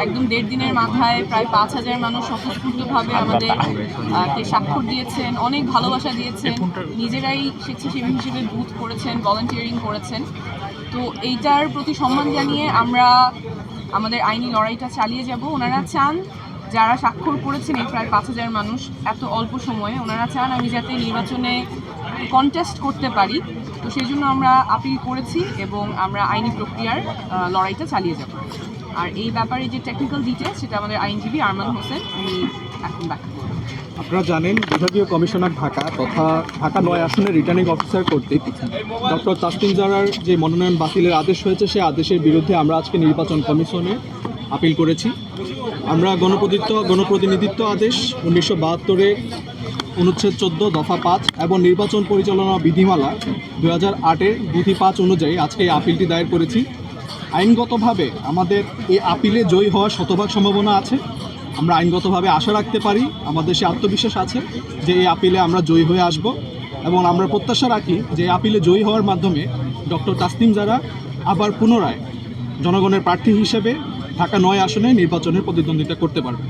একদম 1.5 দিনের মাথায় প্রায় 5,000 মানুষ স্বতঃস্ফূর্তভাবে আমাদের স্বাক্ষর দিয়েছেন, অনেক ভালোবাসা দিয়েছেন, নিজেরাই স্বেচ্ছাসেবী হিসেবে বুথ করেছেন, ভলান্টিয়ারিং করেছেন। তো এইটার প্রতি সম্মান জানিয়ে আমরা আমাদের আইনি লড়াইটা চালিয়ে যাব। ওনারা চান, যারা স্বাক্ষর করেছেন এই প্রায় 5,000 মানুষ এত অল্প সময়ে, ওনারা চান আমি যাতে নির্বাচনে কন্টেস্ট করতে পারি। তো সেই জন্য আমরা আপিল করেছি এবং আমরা আইনি প্রক্রিয়ার লড়াইটা চালিয়ে যাব। আর এই ব্যাপারে যে টেকনিক্যাল ডিটেলস সেটা আমাদের আইনজীবী আরমান হোসেন উনি এখন ব্যাখ্যা করবেন। আপনারা জানেন বিভাগীয় কমিশনার ঢাকা তথা ঢাকা 9 আসনের রিটার্নিং অফিসার কর্তৃক ডক্টর তাসনিম জারার যে মনোনয়ন বাতিলের আদেশ হয়েছে সেই আদেশের বিরুদ্ধে আমরা আজকে নির্বাচন কমিশনে আপিল করেছি। আমরা গণপ্রতিনিধিত্ব আদেশ 1972-এর অনুচ্ছেদ 14 দফা 5 এবং নির্বাচন পরিচালনা বিধিমালা 2008-এর বিধি 5 অনুযায়ী আজকে এই আপিলটি দায়ের করেছি। আইনগতভাবে আমাদের এই আপিলে জয়ী হওয়ার শতভাগ সম্ভাবনা আছে। আমরা আইনগতভাবে আশা রাখতে পারি, আমাদের সে আত্মবিশ্বাস আছে যে এই আপিলে আমরা জয়ী হয়ে আসব এবং আমরা প্রত্যাশা রাখি যে এই আপিলে জয়ী হওয়ার মাধ্যমে ডক্টর তাসনিম জারা আবার পুনরায় জনগণের প্রার্থী হিসেবে ঢাকা 9 আসনে নির্বাচনের প্রতিদ্বন্দ্বিতা করতে পারবে।